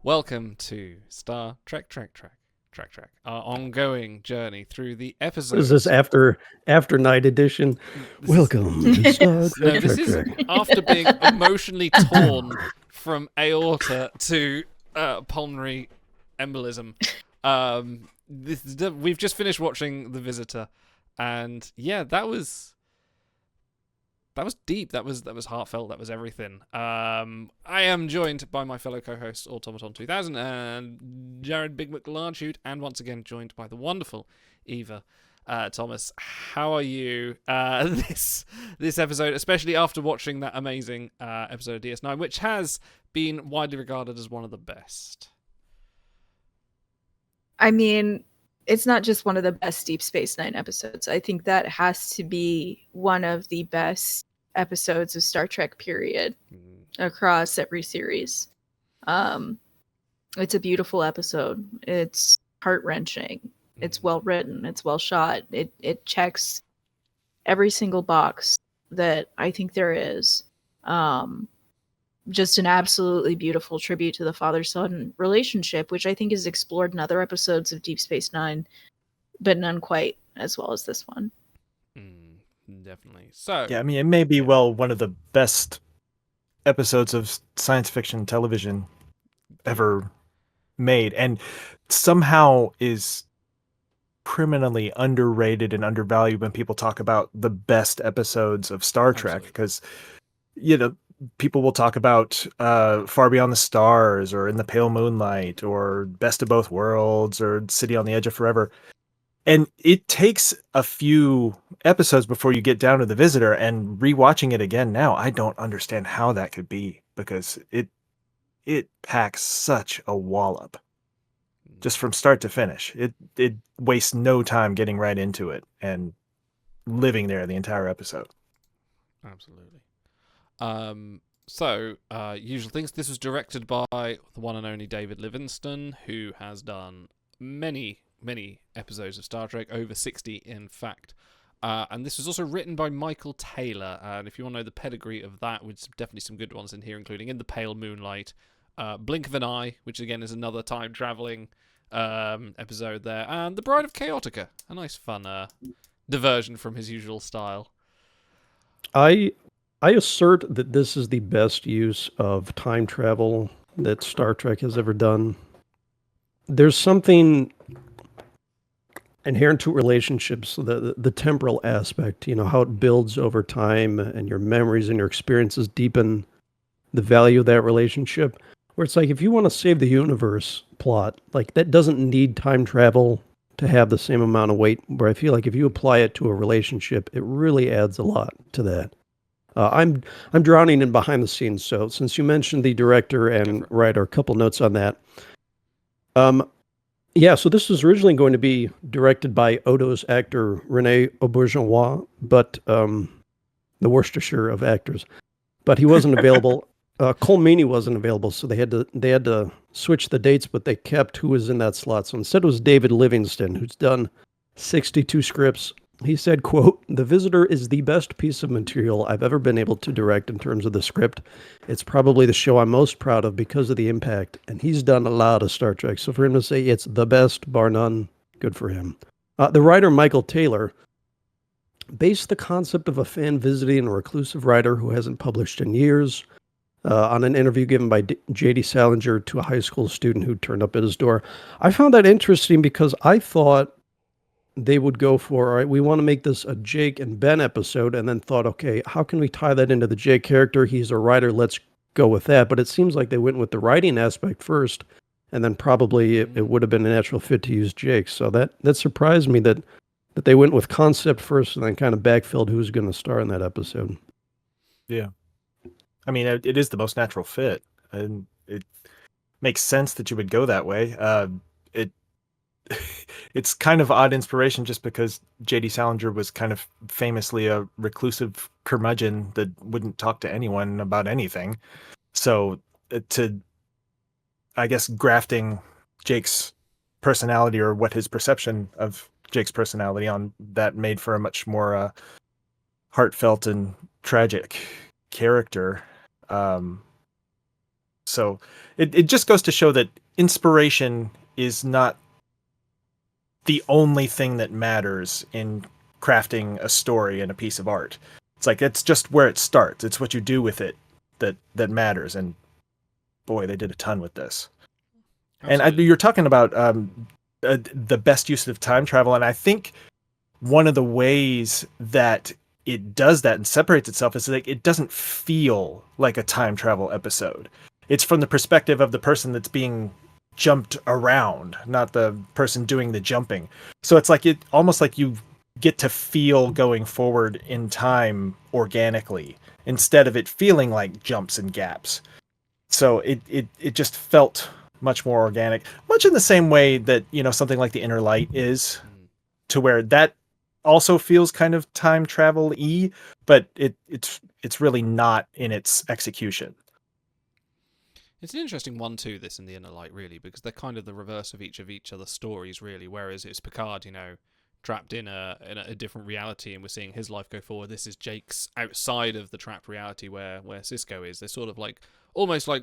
Welcome to Star Trek, our ongoing journey through the What is this episodes. after night edition? This is Welcome to Star no, Trek, this Trek, is Trek. after being emotionally torn from aorta to pulmonary embolism. We've just finished watching The Visitor, and yeah, that was deep. That was heartfelt. That was everything. I am joined by my fellow co-hosts Automaton 2000 and Jared Big McLarchute, and once again joined by the wonderful Eva Thomas. How are you this episode, especially after watching that amazing episode of DS9, which has been widely regarded as one of the best? I mean, it's not just one of the best Deep Space Nine episodes. I think that has to be one of the best episodes of Star Trek, period, across every series. It's a beautiful episode. It's heart-wrenching. It's well written. It's well shot. It checks every single box that I think there is. Just an absolutely beautiful tribute to the father-son relationship, which I think is explored in other episodes of Deep Space Nine, but none quite as well as this one. Definitely. So yeah, I mean, it may be one of the best episodes of science fiction television ever made, and somehow is criminally underrated and undervalued when people talk about the best episodes of Star Trek, because people will talk about Far Beyond the Stars or In the Pale Moonlight or Best of Both Worlds or City on the Edge of Forever. And it takes a few episodes before you get down to The Visitor, and rewatching it again now, I don't understand how that could be, because it packs such a wallop just from start to finish. It wastes no time getting right into it and living there the entire episode. Absolutely. So, usual things. This was directed by the one and only David Livingston, who has done many episodes of Star Trek, over 60 in fact. And this was also written by Michael Taylor. And if you want to know the pedigree of that, there's definitely some good ones in here, including In the Pale Moonlight, Blink of an Eye, which again is another time-traveling episode there, and The Bride of Chaotica, a nice fun diversion from his usual style. I assert that this is the best use of time travel that Star Trek has ever done. There's something inherent to relationships, the temporal aspect, how it builds over time, and your memories and your experiences deepen the value of that relationship. Where it's like, if you want to save the universe plot, like, that doesn't need time travel to have the same amount of weight, where I feel like if you apply it to a relationship, it really adds a lot to that. I'm drowning in behind the scenes, so since you mentioned the director and writer, a couple notes on that. Yeah, so this was originally going to be directed by Odo's actor Rene Auberjonois, but the Worcestershire of actors, but he wasn't available. Cole Meany wasn't available, so they had to switch the dates, but they kept who was in that slot. So instead it was David Livingston, who's done 62 scripts. He said, quote, "The Visitor is the best piece of material I've ever been able to direct in terms of the script. It's probably the show I'm most proud of because of the impact." And he's done a lot of Star Trek. So for him to say it's the best, bar none, good for him. The writer, Michael Taylor, based the concept of a fan visiting a reclusive writer who hasn't published in years on an interview given by J.D. Salinger to a high school student who turned up at his door. I found that interesting because I thought they would go for, all right, we want to make this a Jake and Ben episode, and then thought, okay, how can we tie that into the Jake character? He's a writer, let's go with that. But it seems like they went with the writing aspect first, and then probably it would have been a natural fit to use Jake. So that surprised me that they went with concept first and then kind of backfilled who's going to star in that episode. Yeah. I mean, it is the most natural fit, and it makes sense that you would go that way. It's kind of odd inspiration just because J.D. Salinger was kind of famously a reclusive curmudgeon that wouldn't talk to anyone about anything. So I guess, grafting Jake's personality, or what his perception of Jake's personality on that, made for a much more heartfelt and tragic character. So it just goes to show that inspiration is not the only thing that matters in crafting a story and a piece of art. It's like, it's just where it starts. It's what you do with it that matters. And boy, they did a ton with this. Absolutely. And you're talking about the best use of time travel. And I think one of the ways that it does that and separates itself is like, it doesn't feel like a time travel episode. It's from the perspective of the person that's being jumped around, not the person doing the jumping. So it's like, it almost like you get to feel going forward in time organically instead of it feeling like jumps and gaps. So it just felt much more organic, much in the same way that, you know, something like the Inner Light is, to where that also feels kind of time travel-y, but it's really not in its execution. It's an interesting one too, this and the Inner Light, really, because they're kind of the reverse of each other's stories, really. Whereas it's Picard, you know, trapped in a different reality, and we're seeing his life go forward. This is Jake's outside of the trapped reality where Cisco is. They're sort of like almost like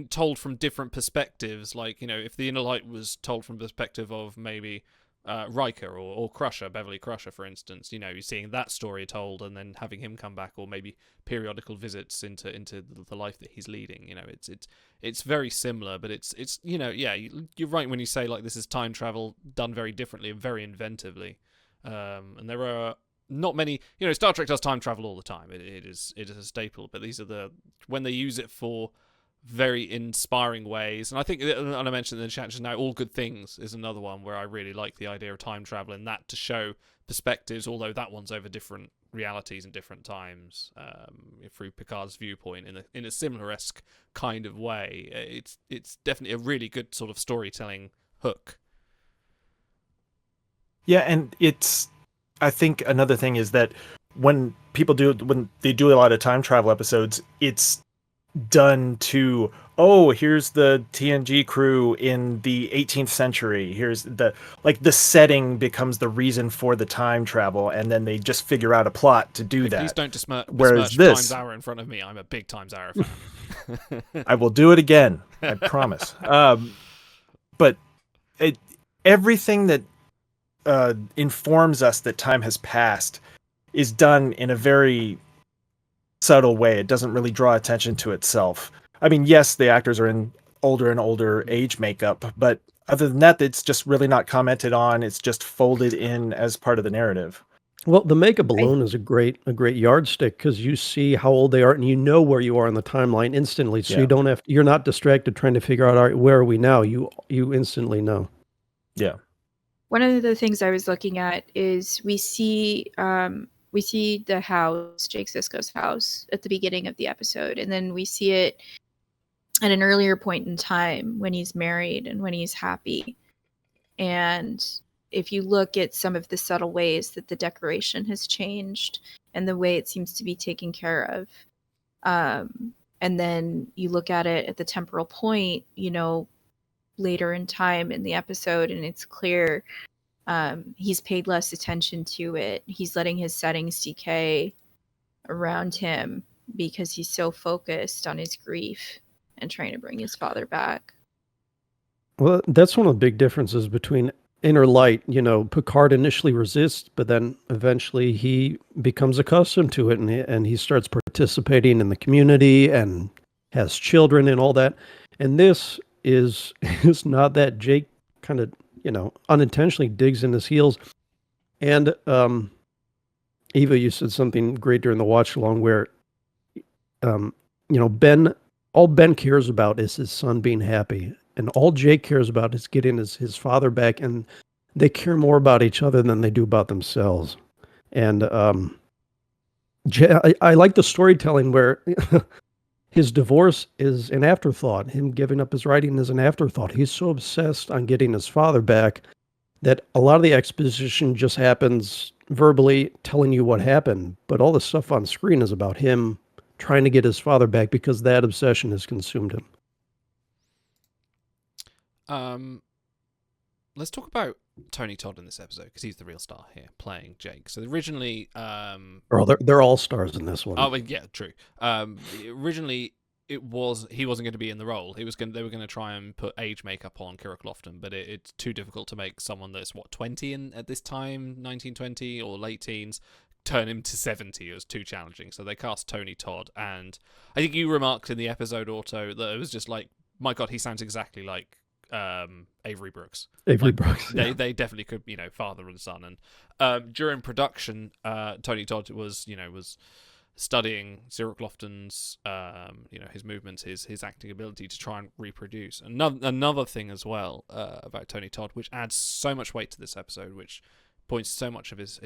told from different perspectives. Like, you know, if the Inner Light was told from the perspective of maybe Riker or Crusher, Beverly Crusher, for instance, you know, you're seeing that story told and then having him come back, or maybe periodical visits into the life that he's leading. You know, it's very similar, but it's you know, yeah, you're right when you say like this is time travel done very differently and very inventively. And there are not many, you know, Star Trek does time travel all the time. It is a staple, but these are when they use it for very inspiring ways. And I think, and I mentioned in the chat just now, All Good Things is another one where I really like the idea of time travel and that to show perspectives, although that one's over different realities and different times, through Picard's viewpoint in a similar-esque kind of way. It's definitely a really good sort of storytelling hook. Yeah, and I think another thing is that when they do a lot of time travel episodes, it's done to, oh, here's the TNG crew in the 18th century. Here's the setting becomes the reason for the time travel, and then they just figure out a plot to do that. Please don't Whereas besmirch this, Times Arrow in front of me. I'm a big Times Arrow fan. I will do it again. I promise. But everything that informs us that time has passed is done in a very subtle way. It doesn't really draw attention to itself. I mean, yes, the actors are in older and older age makeup, but other than that, it's just really not commented on. It's just folded in as part of the narrative. Well, the makeup alone is a great yardstick, because you see how old they are and you know where you are in the timeline instantly. So you're not distracted trying to figure out, all right, where are we now? You instantly know. Yeah. One of the things I was looking at is we see the house, Jake Sisko's house, at the beginning of the episode, and then we see it at an earlier point in time when he's married and when he's happy. And if you look at some of the subtle ways that the decoration has changed and the way it seems to be taken care of, and then you look at it at the temporal point, you know, later in time in the episode, and it's clear he's paid less attention to it. He's letting his settings decay around him because he's so focused on his grief and trying to bring his father back. Well, that's one of the big differences between Inner Light. You know, Picard initially resists, but then eventually he becomes accustomed to it, and he starts participating in the community and has children and all that. And this is not that. Jake kind of, you know, unintentionally digs in his heels. And Eva, you said something great during the watch along where, you know, all Ben cares about is his son being happy. And all Jake cares about is getting his father back. And they care more about each other than they do about themselves. And I like the storytelling where his divorce is an afterthought. Him giving up his writing is an afterthought. He's so obsessed on getting his father back that a lot of the exposition just happens verbally telling you what happened. But all the stuff on screen is about him trying to get his father back because that obsession has consumed him. Let's talk about Tony Todd in this episode, because he's the real star here, playing Jake. So originally, they're all stars in this one. oh yeah, true. Originally, he wasn't going to be in the role. They were going to try and put age makeup on Kira Clofton, but it's too difficult to make someone that's 20 at this time, 1920 or late teens, turn him to 70. It was too challenging. So they cast Tony Todd, and I think you remarked in the episode, Otto, that it was just like, my God, he sounds exactly like Avery Brooks. Brooks. They definitely could, father and son. And during production, Tony Todd was studying Cyril Clofton's, his movements, his acting ability to try and reproduce. Another thing as well about Tony Todd, which adds so much weight to this episode, which points to so much of his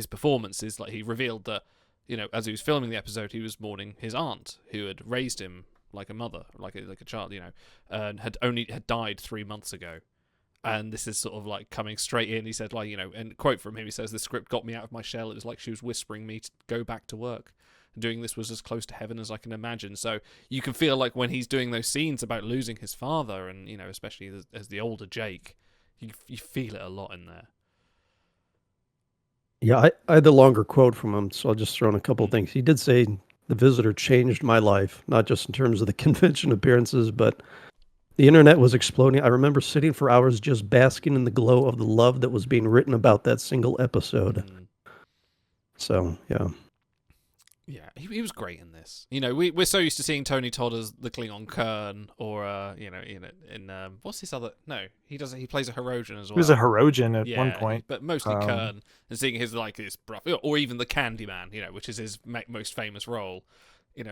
performance, is like he revealed that, as he was filming the episode, he was mourning his aunt who had raised him like a mother, like a child, and had died 3 months ago. And this is sort of like coming straight in. He said, like, and quote from him, he says, "The script got me out of my shell. It was like she was whispering me to go back to work. And doing this was as close to heaven as I can imagine." So you can feel like when he's doing those scenes about losing his father, and, especially as the older Jake, you feel it a lot in there. Yeah, I had the longer quote from him, so I'll just throw in a couple of things. He did say, "The Visitor changed my life, not just in terms of the convention appearances, but the internet was exploding. I remember sitting for hours just basking in the glow of the love that was being written about that single episode." So, yeah. Yeah, he was great in this. We're so used to seeing Tony Todd as the Klingon Kern, or in what's this other? No, he doesn't. He plays a Hirogen as well. He was a Hirogen at one point, but mostly Kern, and seeing his this bruff, or even the Candyman, which is his most famous role.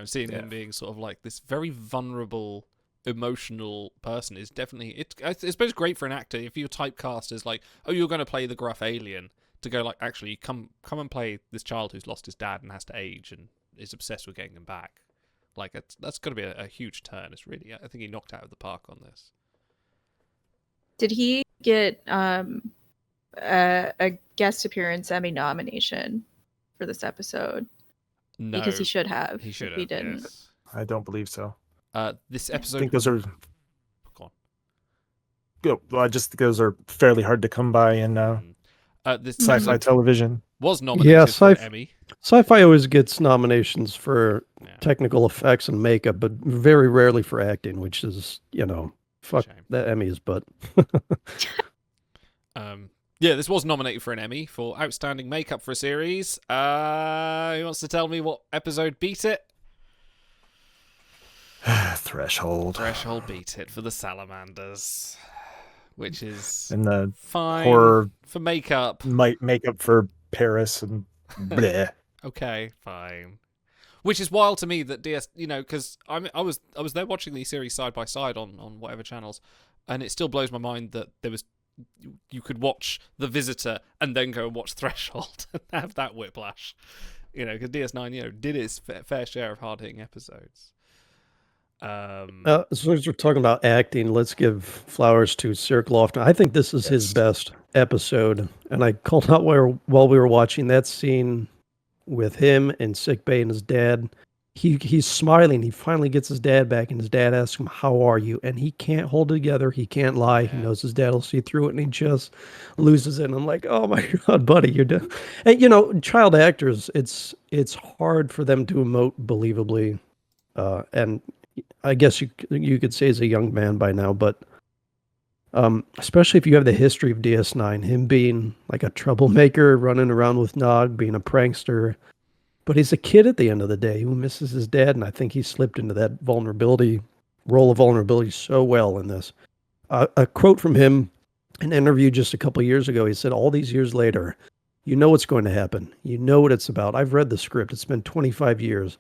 Seeing him being sort of like this very vulnerable, emotional person is definitely I suppose great for an actor if you're typecast as like, oh, you're going to play the gruff alien, to go like, actually come and play this child who's lost his dad and has to age and is obsessed with getting him back. Like that's got to be a huge turn. It's really, I think he knocked out of the park on this. Did he get a guest appearance Emmy nomination for this episode? No, because he should have. He should have. He didn't. Yes. I don't believe so. This episode, I think those are. Go on. Well, I just think those are fairly hard to come by in this sci-fi television. Was nominated for an Emmy. Sci-fi always gets nominations for technical effects and makeup, but very rarely for acting, which is, fuck the Emmys, but. This was nominated for an Emmy for Outstanding Makeup for a Series. Who wants to tell me what episode beat it? Threshold. Threshold beat it for the Salamanders, which is and the fine horror for makeup. Makeup for Paris and bleh. Okay, fine. Which is wild to me that DS, because I was there watching these series side by side on whatever channels, and it still blows my mind that you could watch The Visitor and then go and watch Threshold and have that whiplash. Because DS9, did its fair share of hard-hitting episodes. As long as we're talking about acting, let's give flowers to Cyril Clofton. I think this is his best episode, and I called out while we were watching that scene with him in sickbay and his dad. He's smiling. He finally gets his dad back, and his dad asks him, "How are you?" And he can't hold it together. He can't lie. Yeah. He knows his dad will see through it, and he just loses it. And I'm like, "Oh my God, buddy, you're done." And child actors, it's hard for them to emote believably, and I guess you could say as a young man by now, but especially if you have the history of DS9, him being like a troublemaker, running around with Nog, being a prankster. But he's a kid at the end of the day who misses his dad, and I think he slipped into that role of vulnerability so well in this. A quote from him, an interview just a couple of years ago, he said, "All these years later, you know what's going to happen. You know what it's about. I've read the script. It's been 25 years.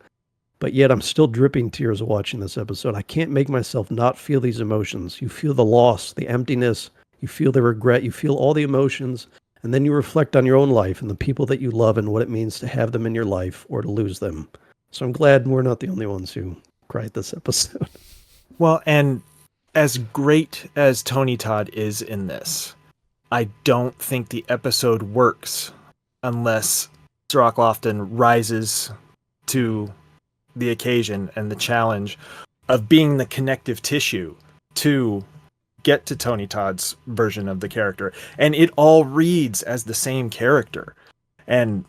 But yet I'm still dripping tears watching this episode. I can't make myself not feel these emotions. You feel the loss, the emptiness, you feel the regret, you feel all the emotions, and then you reflect on your own life and the people that you love and what it means to have them in your life or to lose them." So I'm glad we're not the only ones who cried this episode. Well, and as great as Tony Todd is in this, I don't think the episode works unless Cyril Clofton rises to the occasion and the challenge of being the connective tissue to get to Tony Todd's version of the character. And it all reads as the same character. And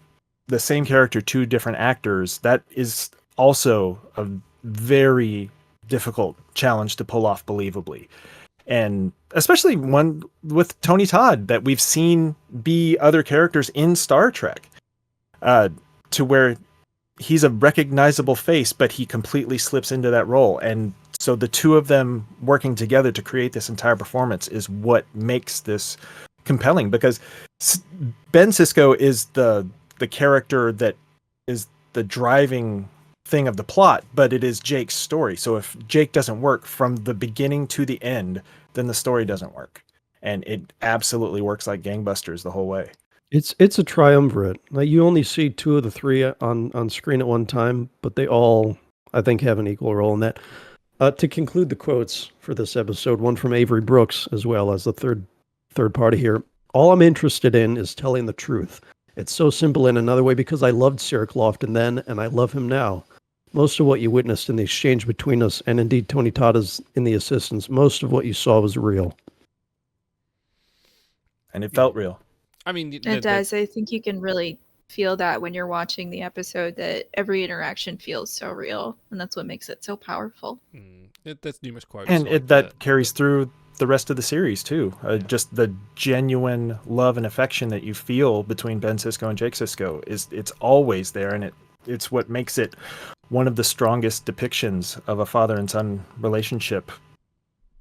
the same character, two different actors, that is also a very difficult challenge to pull off believably. And especially one with Tony Todd that we've seen be other characters in Star Trek, to where he's a recognizable face, but he completely slips into that role. And so the two of them working together to create this entire performance is what makes this compelling, because Ben Sisko is the character that is the driving thing of the plot, but it is Jake's story. So if Jake doesn't work from the beginning to the end, then the story doesn't work. And it absolutely works like gangbusters the whole way. It's a triumvirate. Like, you only see two of the three on screen at one time, but they all, I think, have an equal role in that. To conclude the quotes for this episode, one from Avery Brooks as well as the third party here. All I'm interested in is telling the truth. It's so simple in another way because I loved Sarah Lofton then, and I love him now. Most of what you witnessed in the exchange between us, and indeed Tony Todd is in the assistance, most of what you saw was real. And it felt real. I mean, It does. I think you can really feel that when you're watching the episode, that every interaction feels so real, and that's what makes it so powerful. There's numerous quotes. And like that carries through the rest of the series too. Just the genuine love and affection that you feel between Ben Sisko and Jake Sisko it's always there, and it's what makes it one of the strongest depictions of a father and son relationship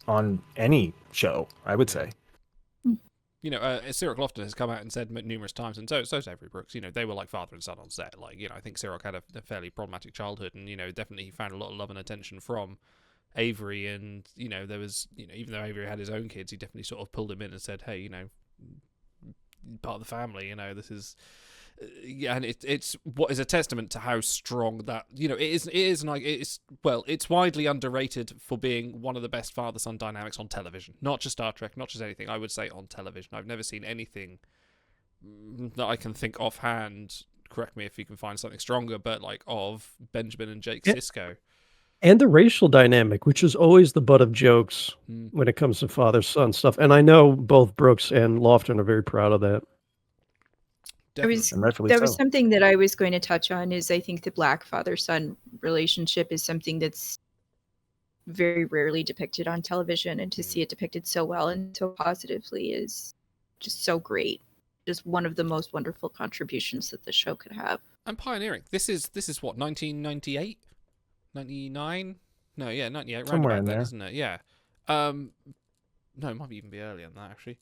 on any show, I would say. You know, Cyril Lofton has come out and said numerous times, and so's Avery Brooks, you know, they were like father and son on set. Like, you know, I think Cyril had a fairly problematic childhood, and, you know, definitely he found a lot of love and attention from Avery. And, you know, there was, you know, even though Avery had his own kids, he definitely sort of pulled him in and said, hey, you know, part of the family, you know, this is... Yeah, and it's what is a testament to how strong that, you know, it is like it's widely underrated for being one of the best father-son dynamics on television. Not just Star Trek, not just anything. I would say on television. I've never seen anything that I can think offhand. Correct me if you can find something stronger, but like of Benjamin and Jake Sisko. And the racial dynamic, which is always the butt of jokes when it comes to father-son stuff. And I know both Brooks and Lofton are very proud of that. There was something that I was going to touch on is I think the black father-son relationship is something that's very rarely depicted on television, and to see it depicted so well and so positively is just so great. Just one of the most wonderful contributions that the show could have. And pioneering. This is what, 1998? 99? No, yeah, 98. Somewhere in then, there, isn't it? Yeah. No, it might even be earlier than that, actually.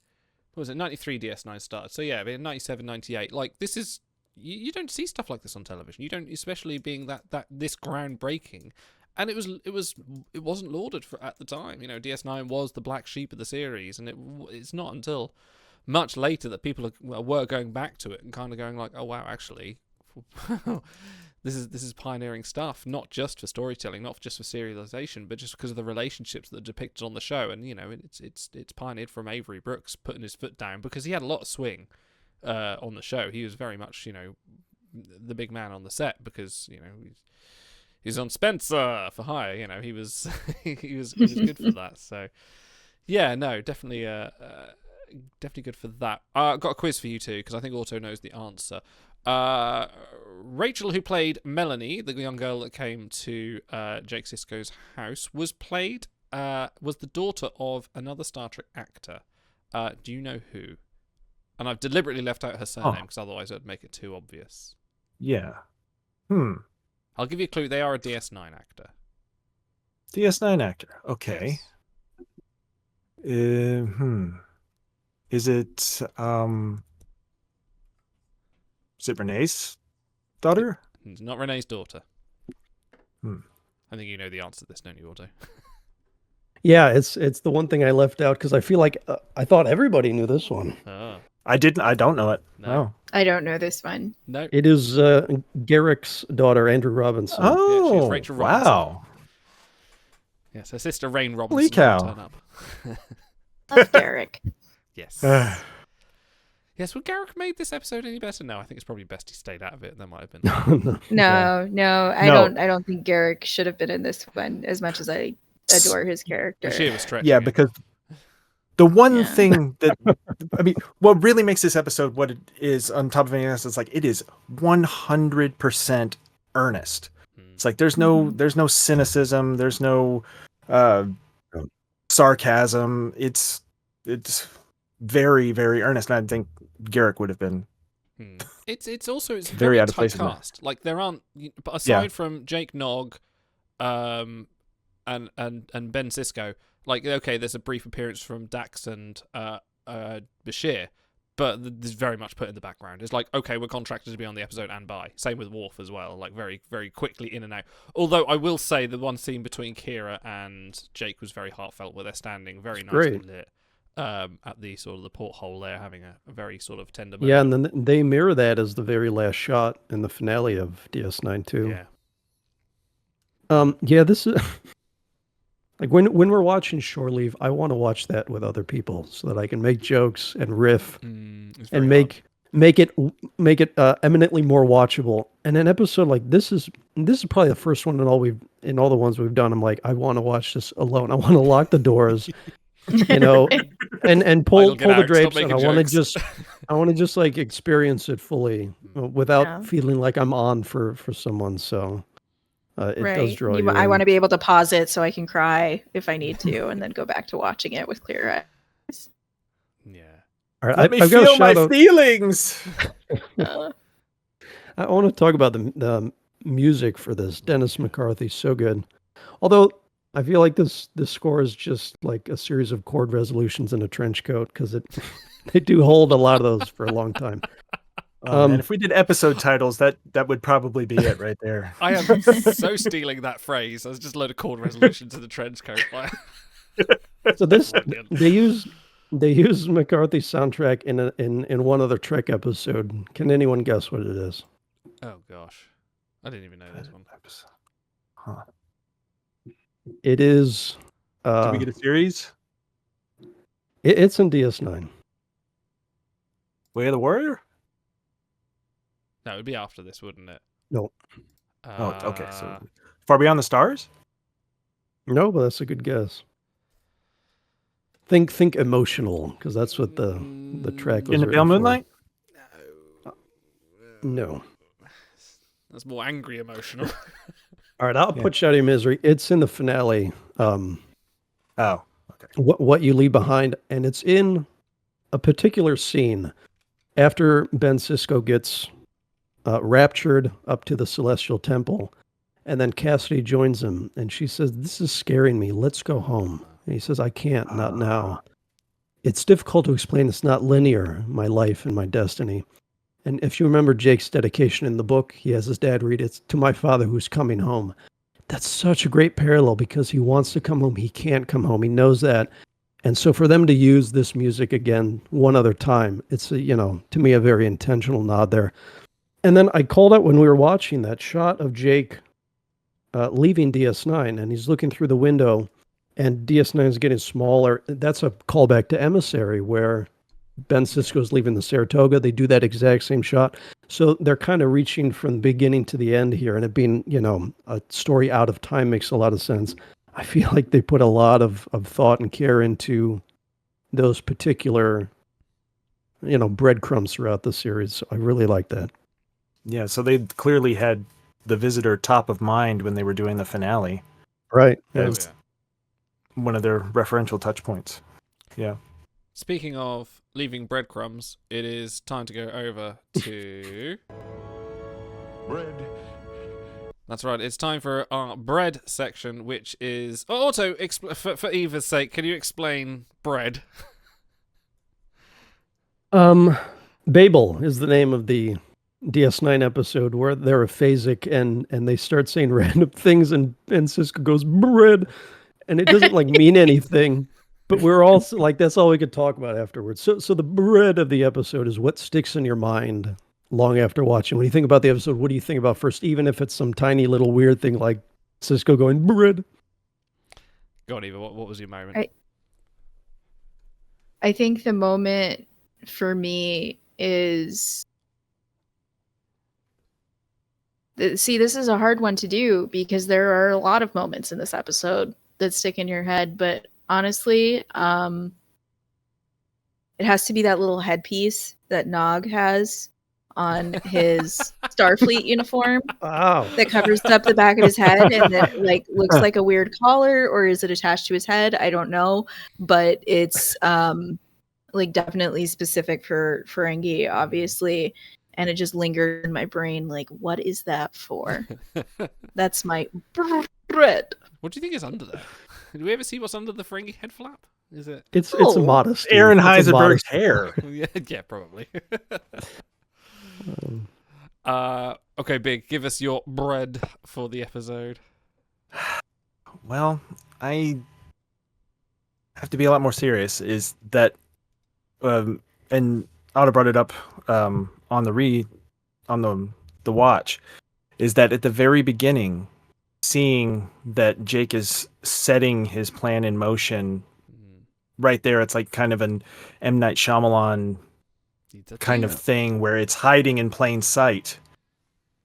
What was it? 93 DS9 started. So yeah, 97, 98. Like, this is... You don't see stuff like this on television. You don't, especially being that this groundbreaking. And it wasn't lauded for at the time. You know, DS9 was the black sheep of the series, and it's not until much later that people were going back to it and kind of going like, oh wow, actually, this is pioneering stuff, not just for storytelling, not just for serialization, but just because of the relationships that are depicted on the show. And, you know, it's pioneered from Avery Brooks putting his foot down, because he had a lot of swing on the show. He was very much, you know, the big man on the set, because, you know, he's on Spencer for hire. You know, he was he was good for that. So yeah, no, definitely good for that. I've got a quiz for you too, because I think Auto knows the answer. Rachel, who played Melanie, the young girl that came to Jake Sisko's house, was the daughter of another Star Trek actor. Do you know who? And I've deliberately left out her surname because otherwise it would make it too obvious. Yeah. I'll give you a clue. They are a DS9 actor. DS9 actor. Okay. Yes. Is it Renee's daughter? It's not Renee's daughter. I think you know the answer to this, don't you, Auto? Yeah, it's the one thing I left out because I feel like I thought everybody knew this one. Oh. I don't know it. No. I don't know this one. No. It is Garrick's daughter, Andrew Robinson. Yeah, she's Rachel Robinson. Wow. Yes, her sister Rain Robinson Holy cow. will turn up. Love Garrick. Yes. Yes, would Garrick made this episode any better? No, I think it's probably best he stayed out of it. There might have been. No, I don't think Garrick should have been in this one, as much as I adore his character. She was stretching. Yeah, because the one thing that, I mean, what really makes this episode what it is, on top of anything else, it's like it is 100% earnest. It's like there's no cynicism, there's no sarcasm. It's very, very earnest, and I think Garrick would have been. It's also very very out of place in that. typecast. Like there aren't, but aside from Jake Nog, and Ben Sisko, like okay, there's a brief appearance from Dax and Bashir, but there's very much put in the background. It's like okay, we're contracted to be on the episode and bye. Same with Worf as well, like very, very quickly in and out. Although I will say the one scene between Kira and Jake was very heartfelt, where they're standing very nicely lit. At the sort of the porthole there, having a very sort of tender moment. Yeah, and then they mirror that as the very last shot in the finale of DS9 too. Yeah. This is like when we're watching Shore Leave, I want to watch that with other people so that I can make jokes and riff and make it eminently more watchable. And an episode like this is probably the first one in all the ones we've done. I'm like, I want to watch this alone. I want to lock the doors. And pull the drapes, and I want to just like experience it fully without feeling like I'm on for someone. So it does draw you. I want to be able to pause it so I can cry if I need to, and then go back to watching it with clear eyes. Yeah. All right, Let me feel my feelings. I want to talk about the music for this. Dennis McCarthy, so good. Although I feel like this score is just like a series of chord resolutions in a trench coat because they do hold a lot of those for a long time. And if we did episode titles, that would probably be it right there. I am so stealing that phrase. There's just a load of chord resolutions in the trench coat. So this they use McCarthy's soundtrack in one other Trek episode. Can anyone guess what it is? Oh gosh, I didn't even know this one. Huh. It is. Did we get a series? It's in DS9. Way of the Warrior? No, it would be after this, wouldn't it? No. Okay. So Far Beyond the Stars? No, but that's a good guess. Think emotional, because that's what the track was. In the Pale Moonlight? No. That's more angry emotional. All right, I'll put you out of your misery. It's in the finale. Okay. What you leave behind, and it's in a particular scene after Ben Sisko gets raptured up to the Celestial Temple, and then Cassidy joins him, and she says, "This is scaring me. Let's go home." And he says, "I can't, not now. It's difficult to explain. It's not linear, my life and my destiny." And if you remember Jake's dedication in the book, he has his dad read it, "To my father who's coming home." That's such a great parallel because he wants to come home. He can't come home. He knows that. And so for them to use this music again one other time, it's, to me, a very intentional nod there. And then I called out when we were watching that shot of Jake leaving DS9, and he's looking through the window, and DS9 is getting smaller. That's a callback to Emissary, where Ben Sisko's leaving the Saratoga. They do that exact same shot. So they're kind of reaching from the beginning to the end here, and it being, a story out of time makes a lot of sense. I feel like they put a lot of thought and care into those particular, breadcrumbs throughout the series. So I really like that. Yeah, so they clearly had the Visitor top of mind when they were doing the finale. Right. As one of their referential touch points. Yeah. Speaking of leaving breadcrumbs, it is time to go over to bread. That's right. It's time for our bread section, which is also for Eva's sake. Can you explain bread? Babel is the name of the DS9 episode where they're aphasic and they start saying random things, and Sisko goes bread, and it doesn't mean anything. But we're also that's all we could talk about afterwards. So the bread of the episode is what sticks in your mind long after watching. When you think about the episode, what do you think about first? Even if it's some tiny little weird thing like Sisko going bread. Go on, Eva. What was your moment? I think the moment for me is... See, this is a hard one to do because there are a lot of moments in this episode that stick in your head, but honestly, it has to be that little headpiece that Nog has on his Starfleet uniform Wow. that covers up the back of his head and that like looks like a weird collar, or is it attached to his head? I don't know, but it's like definitely specific for Ferengi, obviously, and it just lingered in my brain. Like, what is that for? That's my bread. What do you think is under there? Do we ever see what's under the Ferengi head flap? Is it? It's a Oh. modesty. Aaron It's a Heisenberg's modesty. hair. Yeah, probably. Um, Okay, Big, give us your bread for the episode. Well, I have to be a lot more serious. Is that, and Otto brought it up on the watch, is that at the very beginning, seeing that Jake is setting his plan in motion, right there, it's like kind of an M. Night Shyamalan kind of thing where it's hiding in plain sight,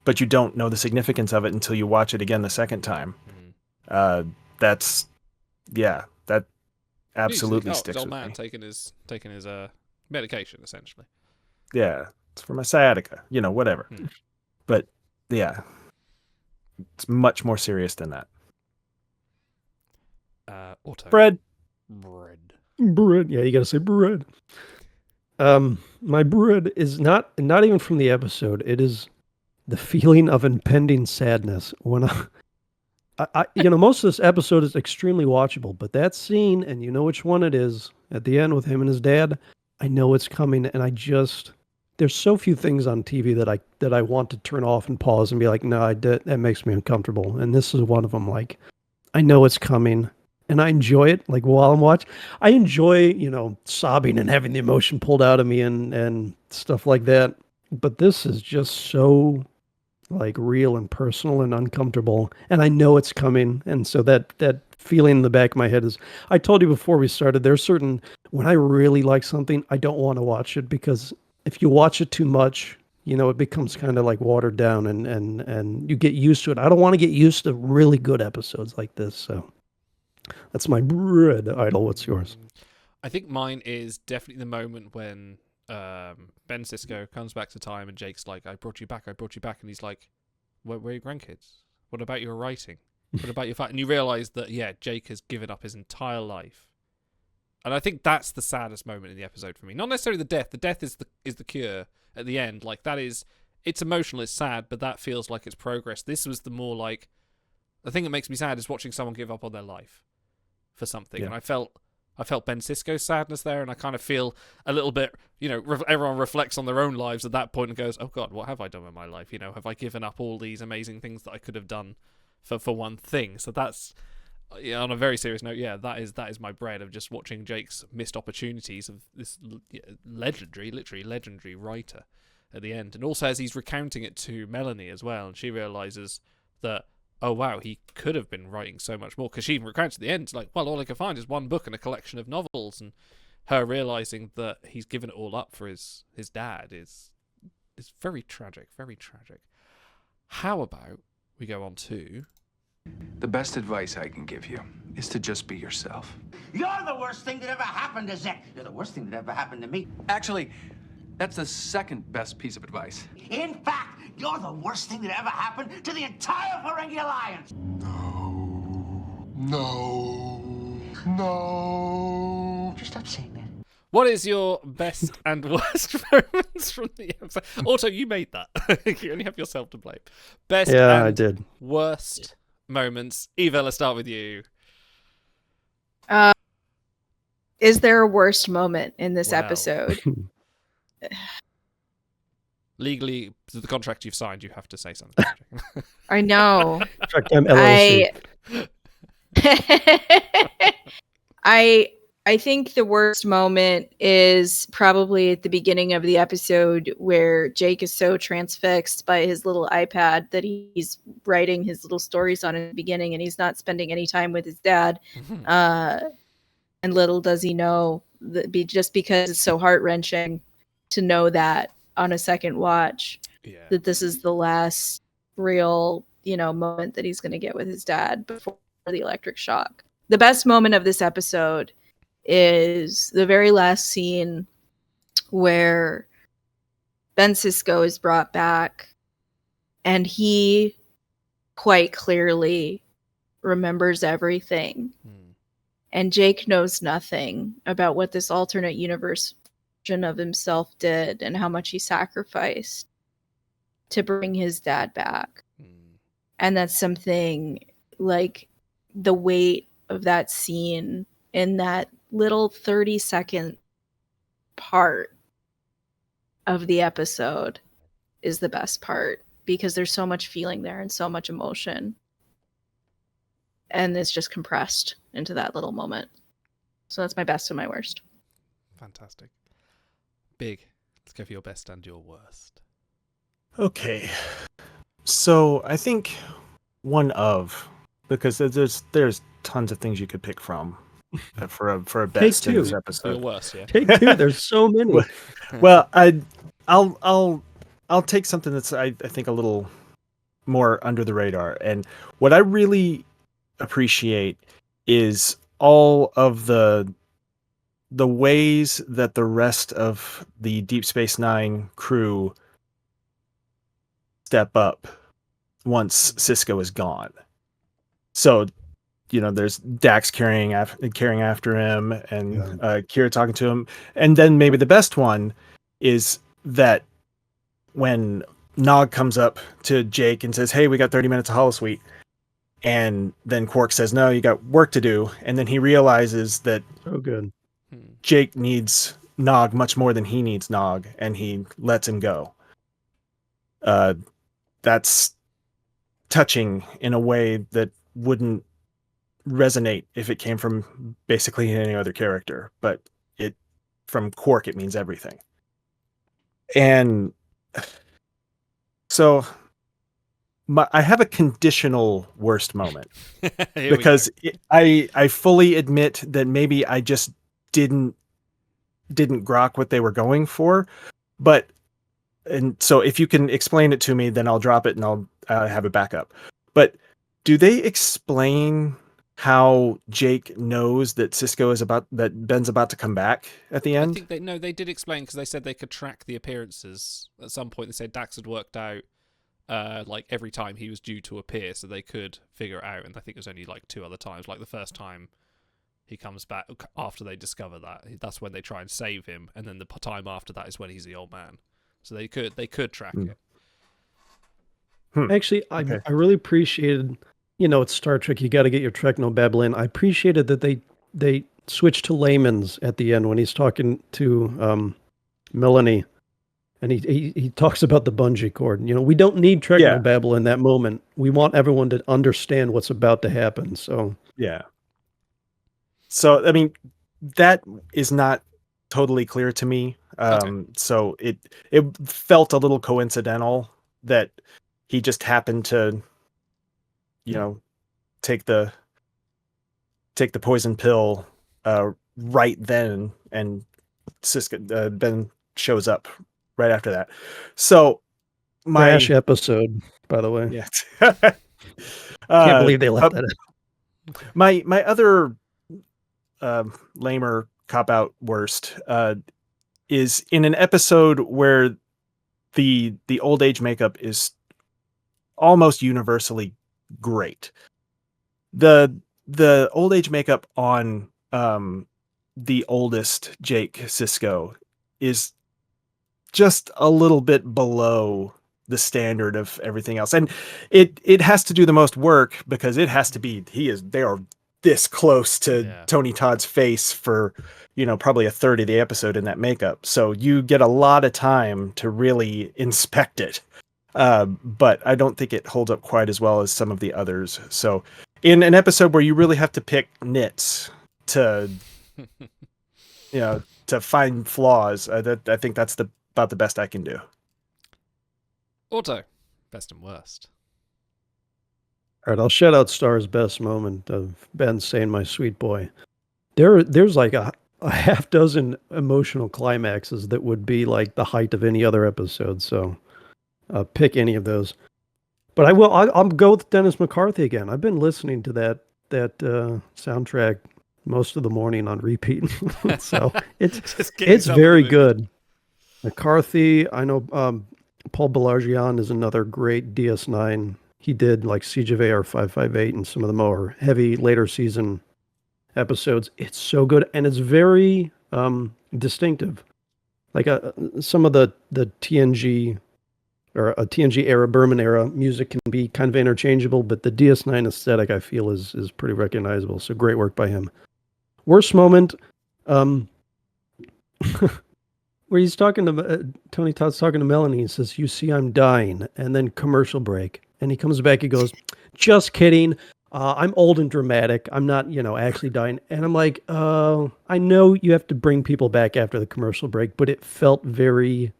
but you don't know the significance of it until you watch it again the second time. That absolutely It's sticks old with man me. taking his medication, essentially. Yeah, it's for my sciatica, whatever. But yeah, it's much more serious than that. Auto. Bread. bread. Yeah, you gotta say bread. My bread is not even from the episode. It is the feeling of impending sadness when I most of this episode is extremely watchable, but that scene, and you know which one it is at the end with him and his dad, I know it's coming, and there's so few things on TV that I want to turn off and pause and be like, no, that makes me uncomfortable, and this is one of them. Like, I know it's coming, and I enjoy it. Like while I'm watching, I enjoy sobbing and having the emotion pulled out of me and stuff like that. But this is just so like real and personal and uncomfortable, and I know it's coming, and so that feeling in the back of my head is, I told you before we started, there's certain, when I really like something, I don't want to watch it, because if you watch it too much, it becomes kind of like watered down, and you get used to it. I don't want to get used to really good episodes like this. So that's my bread. Idol, what's yours? I think mine is definitely the moment when Ben Sisko comes back to time and Jake's like, I brought you back, and he's like, where are your grandkids? What about your writing? What about your fight? And you realise that, yeah, Jake has given up his entire life. And I think that's the saddest moment in the episode for me. Not necessarily the death. The death is the cure at the end. Like, that is, it's emotional, it's sad, but that feels like it's progress. This was the more like, the thing that makes me sad is watching someone give up on their life for something. Yeah. And I felt Ben Sisko's sadness there, and I kind of feel a little bit, everyone reflects on their own lives at that point and goes, oh God, what have I done with my life? Have I given up all these amazing things that I could have done for one thing? So that's, on a very serious note, yeah, that is my bread of just watching Jake's missed opportunities of this literally legendary writer at the end. And also as he's recounting it to Melanie as well, and she realises that, oh wow, he could have been writing so much more, because she even recounts at the end, like, well, all I can find is one book and a collection of novels, and her realising that he's given it all up for his dad is very tragic, very tragic. How about we go on to... The best advice I can give you is to just be yourself. You're the worst thing that ever happened to Zek. You're the worst thing that ever happened to me. Actually, that's the second best piece of advice. In fact, you're the worst thing that ever happened to the entire Ferengi Alliance. No. Just stop saying that. What is your best and worst moments from the episode? Also, you made that. You only have yourself to blame. Best Yeah, and I did. worst moments. Eva, let's start with you. Is there a worst moment in this Wow. episode? Legally, the contract you've signed, you have to say something. I know. Track Time LLC. I think the worst moment is probably at the beginning of the episode, where Jake is so transfixed by his little iPad that he's writing his little stories on in the beginning, and he's not spending any time with his dad. And little does he know that just because it's so heart-wrenching to know that on a second watch, that this is the last real, moment that he's going to get with his dad before the electric shock. The best moment of this episode is the very last scene where Ben Sisko is brought back And he quite clearly remembers everything. And Jake knows nothing about what this alternate universe version of himself did and how much he sacrificed to bring his dad back. And that's something like the weight of that scene in that little 30-second part of the episode is the best part, because there's so much feeling there and so much emotion. And it's just compressed into that little moment. So that's my best and my worst. Fantastic. Big. Let's go for your best and your worst. Okay. So I think because there's tons of things you could pick from for a best in this two. For your episode. worst, yeah. Take two. There's so many. Well, I'll take something that's I think a little more under the radar. And what I really appreciate is all of the ways that the rest of the Deep Space Nine crew step up once Cisco is gone. So, there's Dax carrying after him, and Kira talking to him, and then maybe the best one is that when Nog comes up to Jake and says, "Hey, we got 30 minutes of holosuite," and then Quark says, "No, you got work to do," and then he realizes that So good. Jake needs Nog much more than he needs Nog, and he lets him go. That's touching in a way that wouldn't resonate if it came from basically any other character, but from Quark, it means everything. And so I have a conditional worst moment because I fully admit that maybe I just didn't grok what they were going for, and so if you can explain it to me, then I'll drop it and I'll have a backup. But do they explain how Jake knows that Ben's about to come back at the end? I think they did explain, because they said they could track the appearances. At some point they said Dax had worked out like every time he was due to appear, so they could figure it out. And I think it was only like 2 other times. Like the first time he comes back after they discover that's when they try and save him, and then the time after that is when he's the old man. So they could track it. Actually, I really appreciated, it's Star Trek. You got to get your Technobabble in. I appreciated that they switched to layman's at the end when he's talking to Melanie, and he talks about the bungee cord. We don't need Technobabble in that moment. We want everyone to understand what's about to happen. So yeah. So I mean, that is not totally clear to me. So it felt a little coincidental that he just happened to, take the poison pill right then, and Cisco Ben shows up right after that. So crash episode, by the way. Yeah. Can't believe they left that in. My other lamer cop-out worst is in an episode where the old age makeup is almost universally great. The old age makeup on the oldest Jake Cisco is just a little bit below the standard of everything else, and it has to do the most work because it has to be they are this close to Tony Todd's face for probably a third of the episode in that makeup, so you get a lot of time to really inspect it, but I don't think it holds up quite as well as some of the others. So in an episode where you really have to pick nits to to find flaws, I think that's about the best I can do. Otto, best and worst. All right, I'll shout out Star's best moment of Ben saying, "My sweet boy." There's like a half dozen emotional climaxes that would be like the height of any other episode. So pick any of those. But I'll go with Dennis McCarthy again. I've been listening to that soundtrack most of the morning on repeat. So it's very good. McCarthy, I know Paul Balargian is another great DS9. He did like Siege of AR 558 and some of the more heavy later season episodes. It's so good, and it's very distinctive. Like some of the TNG or a TNG era, Berman era music can be kind of interchangeable, but the DS9 aesthetic I feel is pretty recognizable. So great work by him. Worst moment, where he's talking to Tony Todd's talking to Melanie. He says, "You see, I'm dying," and then commercial break, and he comes back. He goes, "Just kidding. I'm old and dramatic. I'm not, actually dying." And I'm like, I know you have to bring people back after the commercial break, but it felt very,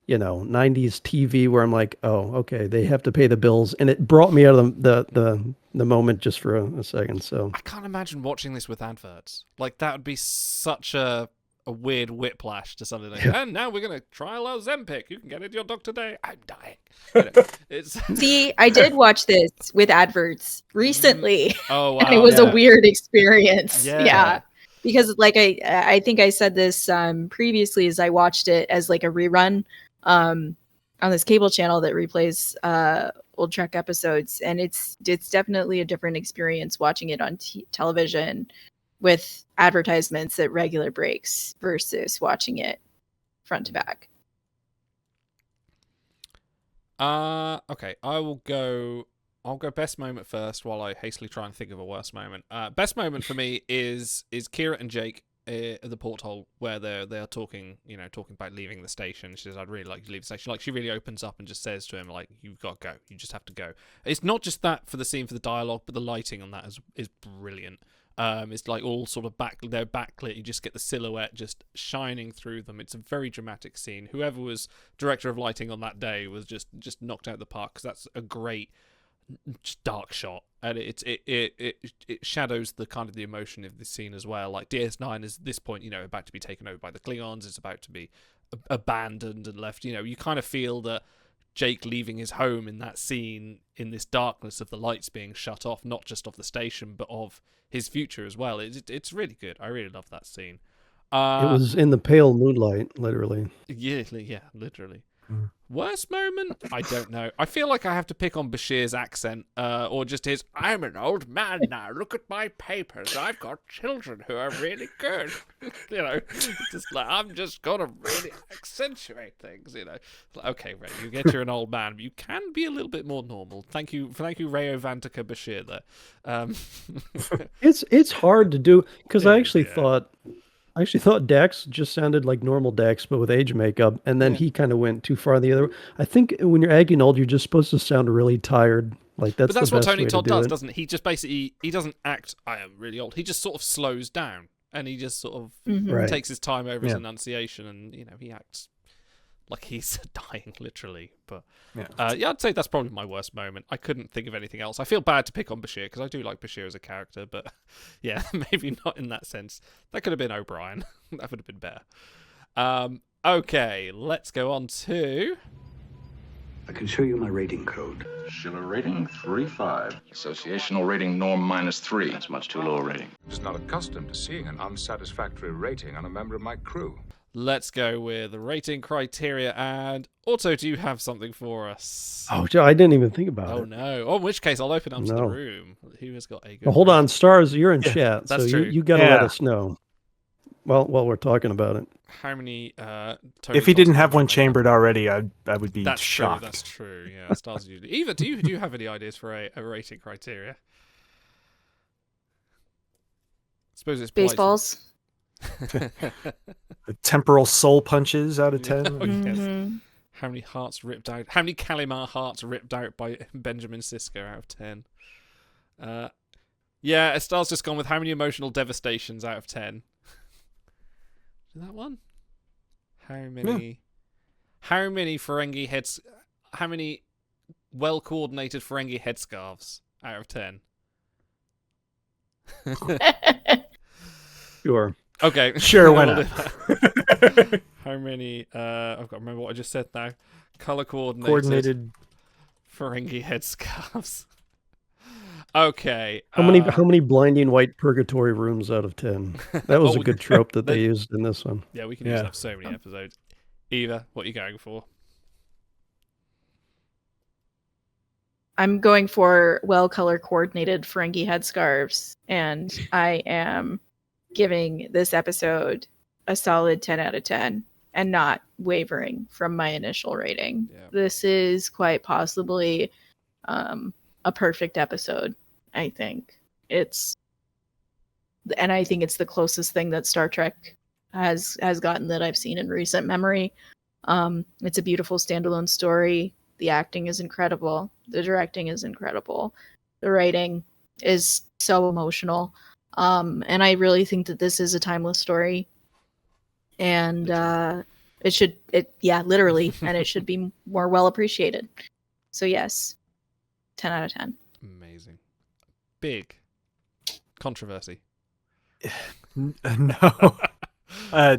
90s TV where I'm like, oh, okay, they have to pay the bills. And it brought me out of the moment just for a second. So I can't imagine watching this with adverts. Like, that would be such a weird whiplash to something like, and now we're going to trial our Ozempic. You can get it your doctor today. I'm dying. It's See, I did watch this with adverts recently. Oh, wow. And it was Yeah. a weird experience. Yeah. Yeah. Because like I think I said this previously, as I watched it as like a rerun on this cable channel that replays old Trek episodes, and it's definitely a different experience watching it on television with advertisements at regular breaks versus watching it front to back. Okay, I'll go best moment first while I hastily try and think of a worst moment. Best moment for me is Kira and Jake at the porthole where they're talking, talking about leaving the station. She says, "I'd really like you to leave the station." Like, she really opens up and just says to him, like, "You've got to go. You just have to go." It's not just that for the scene, for the dialogue, but the lighting on that is brilliant. It's like all sort of they're backlit. You just get the silhouette just shining through them. It's a very dramatic scene. Whoever was director of lighting on that day was just knocked out of the park, because that's a great dark shot, and it shadows the kind of the emotion of this scene as well. Like, DS9 is at this point, about to be taken over by the Klingons. It's about to be abandoned and left. You kind of feel that Jake leaving his home in that scene, in this darkness of the lights being shut off, not just of the station but of his future as well. It's really good. I really love that scene. it was in the pale moonlight, literally. Yeah, literally. Mm. Worst moment? I don't know. I feel like I have to pick on Bashir's accent, or just his, "I'm an old man now, look at my papers, I've got children who are really good." Just like, I'm just gonna really accentuate things, Like, okay, Ray, you get you're an old man, but you can be a little bit more normal. Thank you, Rayo Vantika Bashir there. It's hard to do, because I actually Yeah. thought Dax just sounded like normal Dax, but with age makeup, and then he kind of went too far the other way. I think when you're acting old, you're just supposed to sound really tired. Like, that's But that's the what best Tony way Todd to do does, it. doesn't he? He just basically, he doesn't act, "I am really old." He just sort of slows down, and he just sort of Right. takes his time over his Yeah. enunciation, and he acts like he's dying, literally. But Yeah. I'd say that's probably my worst moment. I couldn't think of anything else. I feel bad to pick on Bashir, because I do like Bashir as a character, but yeah, maybe not in that sense. That could have been O'Brien. That would have been better. Okay, let's go on to... I can show you my rating code. Schiller rating 3-5. Associational rating norm -3. That's much too low a rating. I was not accustomed to seeing an unsatisfactory rating on a member of my crew. Let's go with the rating criteria. And Otto, do you have something for us? Oh, I didn't even think about Oh it. no! Oh, in which case, I'll open up to the No. room. Who has got a good? Well, hold on, Stars, you're in Yeah, chat, so that's true. you got to let Yeah. us know. Well, while we're talking about it. How many? Tony If he didn't Todd's have one made? chambered already, I would be That's shocked. true. That's true. Yeah, Stars usually. Eva, do you have any ideas for a rating criteria? I suppose it's polite to- Baseballs. The temporal soul punches out of 10. Oh, yes. Mhm. How many hearts ripped out? How many Kalimar hearts ripped out by Benjamin Sisko out of 10? Yeah, Star's just gone with how many emotional devastations out of 10. Is that one? How many? How many Ferengi heads? How many well-coordinated Ferengi headscarves out of 10? Sure. Okay. Sure, why We'll not? do that. How many? I've got to remember what I just said now. Color coordinated Ferengi headscarves. Okay. How many blinding white purgatory rooms out of 10? That was Oh, a good trope that they used in this one. Yeah, we can use that for so many episodes. Eva, what are you going for? I'm going for well color coordinated Ferengi headscarves, and I am giving this episode a solid 10 out of 10 and not wavering from my initial rating. Yeah. This is quite possibly a perfect episode, I think. I think it's the closest thing that Star Trek has gotten that I've seen in recent memory. It's a beautiful standalone story. The acting is incredible. The directing is incredible. The writing is so emotional. And I really think that this is a timeless story. And literally, and it should be more well appreciated. So yes, 10 out of 10. Amazing. Big controversy. No.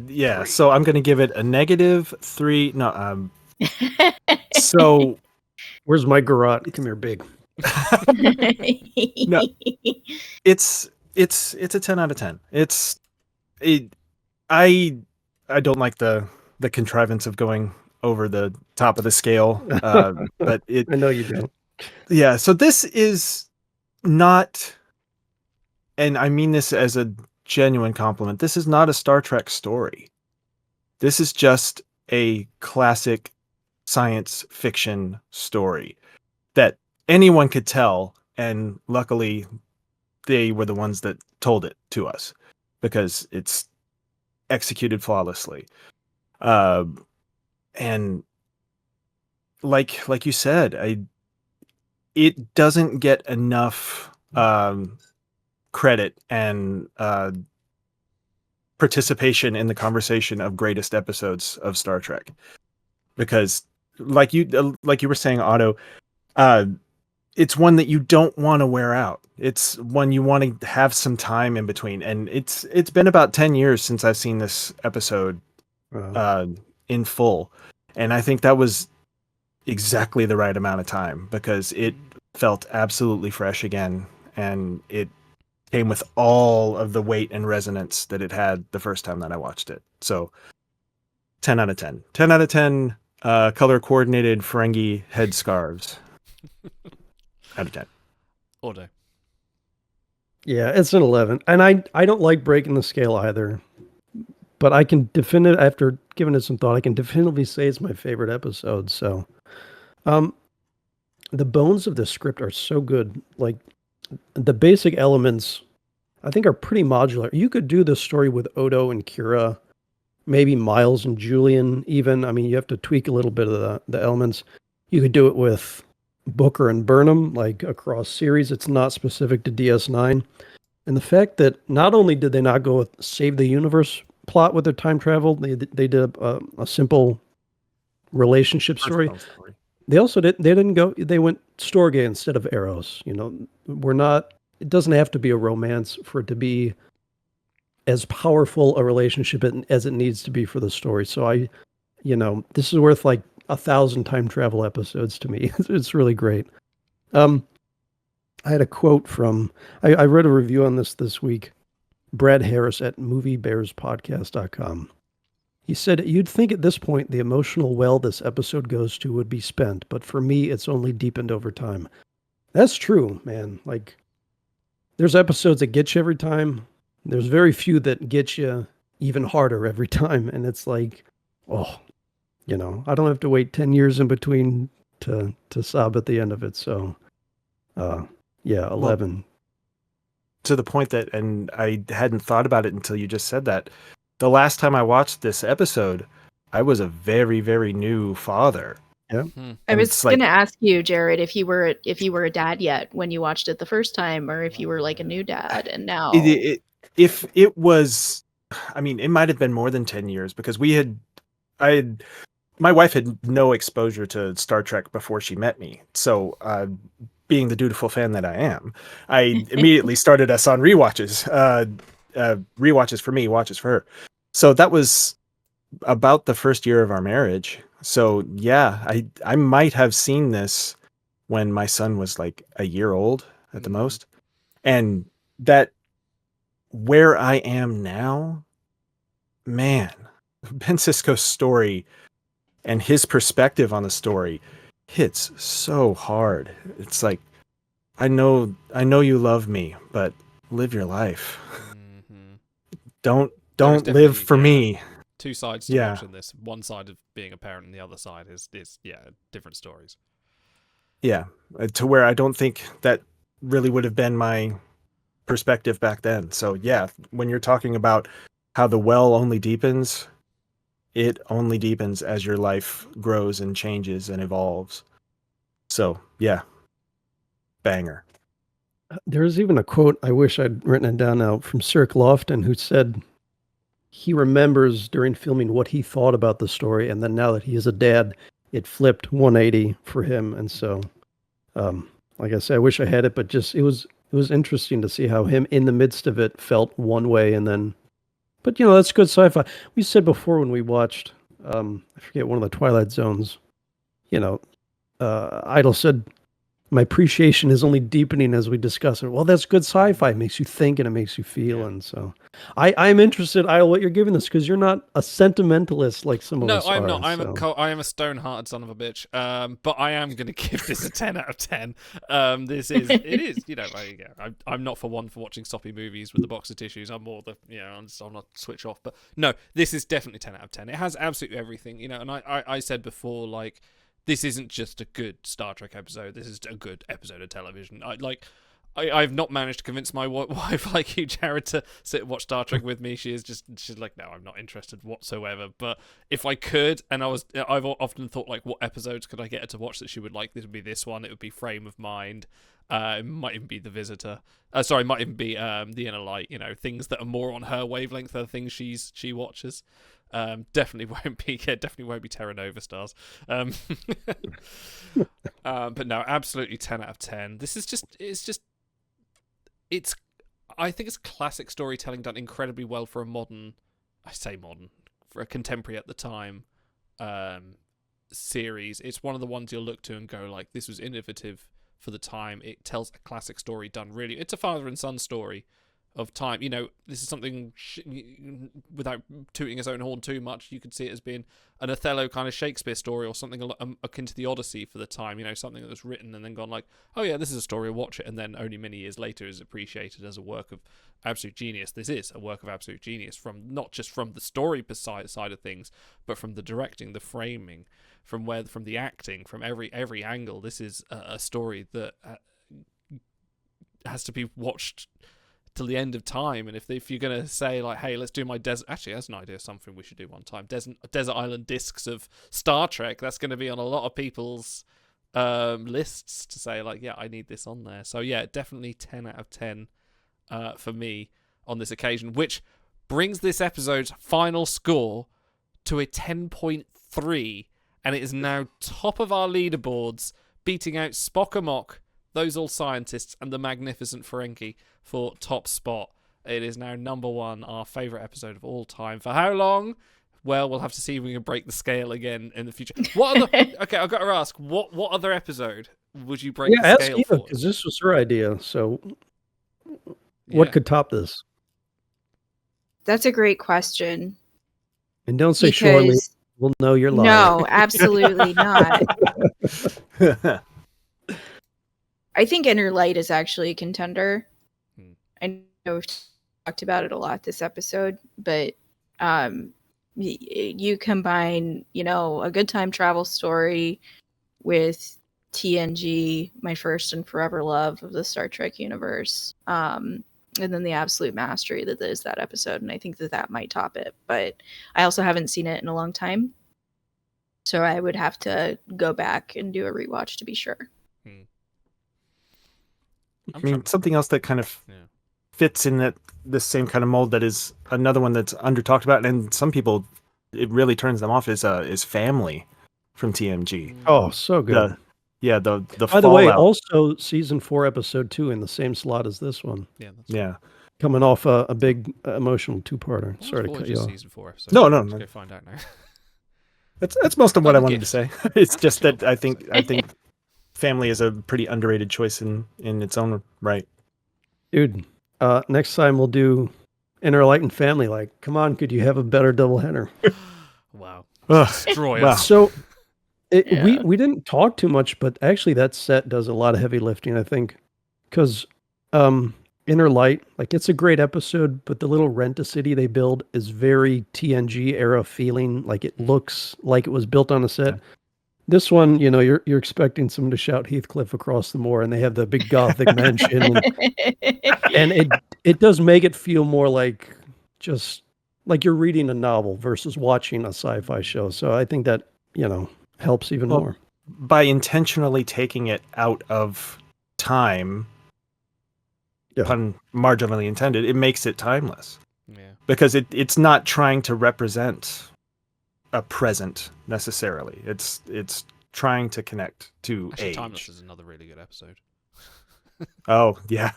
Yeah, Three. so I'm going to give it a -3. No, so Where's my garage? Come here, big. No. it's a 10 out of 10. I don't like the contrivance of going over the top of the scale, but it. I know you don't. Yeah, so this is not, and I mean this as a genuine compliment. This is not a Star Trek story. This is just a classic science fiction story that anyone could tell, and luckily they were the ones that told it to us because it's executed flawlessly. And like you said, it doesn't get enough credit and participation in the conversation of greatest episodes of Star Trek, because like you were saying, Otto, it's one that you don't want to wear out. It's one you want to have some time in between, and it's been about 10 years since I've seen this episode in full, and I think that was exactly the right amount of time because it felt absolutely fresh again, and it came with all of the weight and resonance that it had the first time that I watched it. So 10 out of 10. 10 out of 10 color coordinated Ferengi headscarves. Out of 10. Order. Yeah, it's an 11. And I don't like breaking the scale either. But I can after giving it some thought, I can definitively say it's my favorite episode. So the bones of the script are so good. Like the basic elements, I think, are pretty modular. You could do this story with Odo and Kira, maybe Miles and Julian even. I mean, you have to tweak a little bit of the elements. You could do it with Booker and Burnham, like across series. It's not specific to DS9. And the fact that not only did they not go with Save the Universe plot with their time travel, they did a simple relationship story. They also they went Storge instead of Eros. You know, it doesn't have to be a romance for it to be as powerful a relationship as it needs to be for the story. So this is worth like 1,000 time travel episodes to me. It's really great. I had a quote from, I read a review on this week, Brad Harris at moviebearspodcast.com. He said, "You'd think at this point the emotional well this episode goes to would be spent, but for me, it's only deepened over time." That's true, man. Like, there's episodes that get you every time. There's very few that get you even harder every time. And it's like, oh, I don't have to wait 10 years in between to sob at the end of it. So, 11. Well, to the point that, and I hadn't thought about it until you just said that, the last time I watched this episode, I was a very, very new father. Yeah. I was going to ask you, Jared, if you were a dad yet when you watched it the first time, or if you were like a new dad and now. If it was, I mean, it might have been more than 10 years because my wife had no exposure to Star Trek before she met me. So, being the dutiful fan that I am, I immediately started us on rewatches. Rewatches for me, watches for her. So that was about the first year of our marriage. So yeah, I might have seen this when my son was like a year old at the most. And that, where I am now, man, Ben Sisko's story and his perspective on the story hits so hard. It's like, I know you love me, but live your life. Mm-hmm. Don't There's live for definitely, me. Two sides to Yeah. watching this. One side of being a parent, and the other side is different stories. Yeah, to where I don't think that really would have been my perspective back then. So yeah, when you're talking about how the well only deepens, it only deepens as your life grows and changes and evolves. So yeah, banger. There's even a quote, I wish I'd written it down now, from Cirque Lofton, who said he remembers during filming what he thought about the story, and then now that he is a dad, it flipped 180 for him. And so, like I said, I wish I had it, but just it was interesting to see how him in the midst of it felt one way, and then, but that's good sci-fi. We said before when we watched, I forget, one of the Twilight Zones, Idol said, my appreciation is only deepening as we discuss it. Well, that's good sci-fi. It makes you think and it makes you feel. Yeah. And so I'm interested, Idol, what you're giving this, because you're not a sentimentalist like some of us are. No, I'm not. So. I am a stone-hearted son of a bitch. But I am going to give this a 10 out of 10. It is, I'm not for watching soppy movies with the box of tissues. I'm more I'm not switch off. But no, this is definitely 10 out of 10. It has absolutely everything, and I said before, like, this isn't just a good Star Trek episode. This is a good episode of television. I've not managed to convince my wife like you, Jared, to sit and watch Star Trek with me. She's like, no, I'm not interested whatsoever. But if I could, and I've often thought, like, what episodes could I get her to watch that she would like? This would be this one. It would be Frame of Mind. It might even be The Visitor. It might even be The Inner Light. Things that are more on her wavelength are the things she watches. Definitely won't be Terra Nova Stars. But no, absolutely 10 out of 10. This is I think it's classic storytelling done incredibly well for for a contemporary at the time series. It's one of the ones you'll look to and go, like, this was innovative for the time. It tells a classic story done really. It's a father and son story of time. This is something, without tooting his own horn too much, you could see it as being an Othello kind of Shakespeare story, or something akin to the Odyssey for the time. Something that was written and then gone like, oh yeah, this is a story, watch it, and then only many years later is appreciated as a work of absolute genius. This is a work of absolute genius, from not just from the story side of things, but from the directing, the framing, from the acting, from every angle. This is a story that has to be watched till the end of time. And if you're gonna say, like, hey, let's do my desert, actually, that's an idea, something we should do one time, desert island discs of Star Trek, that's going to be on a lot of people's lists to say, like, yeah, I need this on there. So yeah, definitely 10 out of 10 for me on this occasion, which brings this episode's final score to a 10.3, and it is now top of our leaderboards, beating out Spock Amok, Those All Scientists, and The Magnificent Ferengi for top spot. It is now number one, our favourite episode of all time. For how long? Well, we'll have to see if we can break the scale again in the future. Okay, I've got to ask, what other episode would you break the scale for? Because this was her idea. So what could top this? That's a great question. And don't say surely. We'll know you're lying. No, absolutely not. I think Inner Light is actually a contender. I know we've talked about it a lot this episode, but you combine, a good time travel story with TNG, my first and forever love of the Star Trek universe, and then the absolute mastery that is that episode, and I think that might top it. But I also haven't seen it in a long time, so I would have to go back and do a rewatch to be sure. I mean, something else that kind of fits in the same kind of mold, that is another one that's under talked about, and some people, it really turns them off, is Family from TMG. Oh, so good. The By the way, also season 4 episode 2 in the same slot as this one. Yeah, yeah. Coming off a big emotional two-parter. Sorry to cut you off. Season 4 episode. No. Go find out now. That's most of what I wanted to say. It's just that I think Family is a pretty underrated choice in its own right. Dude, next time we'll do Inner Light and Family. Like, come on, could you have a better doubleheader? Wow. Ugh, Destroy wow. us. So We didn't talk too much, but actually that set does a lot of heavy lifting, I think, because Inner Light, like it's a great episode, but the little rent-a-city they build is very TNG era feeling, like it looks like it was built on a set. Yeah. This one, you're expecting someone to shout Heathcliff across the moor, and they have the big gothic mansion, and it does make it feel more like just like you're reading a novel versus watching a sci-fi show. So I think that helps even more by intentionally taking it out of time. Yeah. Pun marginally intended. It makes it timeless. Yeah. Because it's not trying to represent a present necessarily. It's trying to connect to Actually, age. Timeless is another really good episode. Oh, yeah.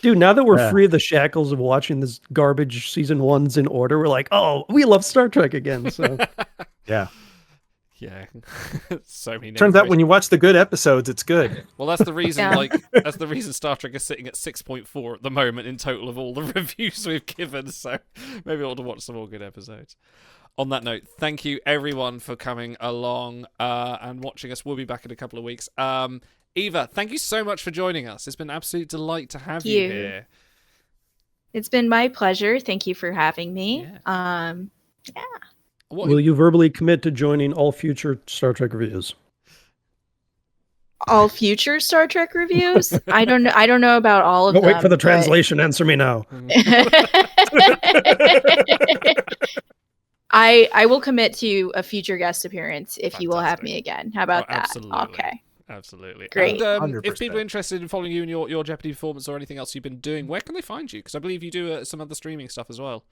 Dude, now that we're Yeah. free of the shackles of watching this garbage season 1's in order, we're like, oh, we love Star Trek again. So Yeah. Yeah. So many Turns out when you watch the good episodes, it's good. Well, that's the reason. Yeah. That's the reason Star Trek is sitting at 6.4 at the moment in total of all the reviews we've given. So maybe I ought to watch some more good episodes. On that note, thank you everyone for coming along and watching us. We'll be back in a couple of weeks. Eva, thank you so much for joining us. It's been an absolute delight to have you here. It's been my pleasure. Thank you for having me. Yeah. will you verbally commit to joining all future Star Trek reviews? All future Star Trek reviews? I don't know. I don't know about all of them. Wait for the but- translation. Answer me now. I will commit to a future guest appearance if you will have me again. How about that? Absolutely. Okay. Absolutely. Great. And if 100%. people are interested in following you and your Jeopardy performance or anything else you've been doing, where can they find you? Because I believe you do some other streaming stuff as well.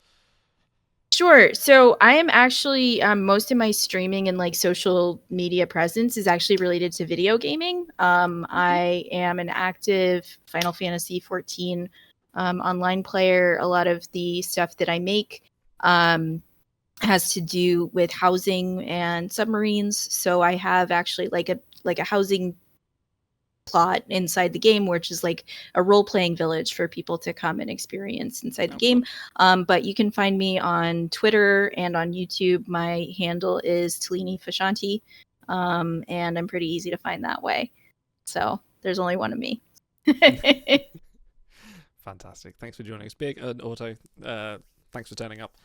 Sure. So I am actually most of my streaming and like social media presence is actually related to video gaming. I am an active Final Fantasy 14 online player. A lot of the stuff that I make has to do with housing and submarines. So I have actually like a housing plot inside the game, which is like a role-playing village for people to come and experience inside the game. But you can find me on Twitter and on YouTube. My handle is Talini Fashanti, and I'm pretty easy to find that way. So there's only one of me. Fantastic. Thanks for joining us. Big and Auto, thanks for turning up.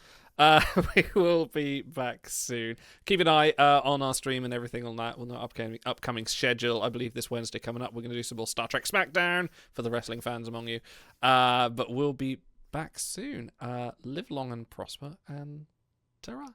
We will be back soon. Keep an eye on our stream and everything on that. We'll know upcoming schedule. I believe this Wednesday coming up, we're going to do some more Star Trek Smackdown for the wrestling fans among you. But we'll be back soon. Live long and prosper, and ta-ra.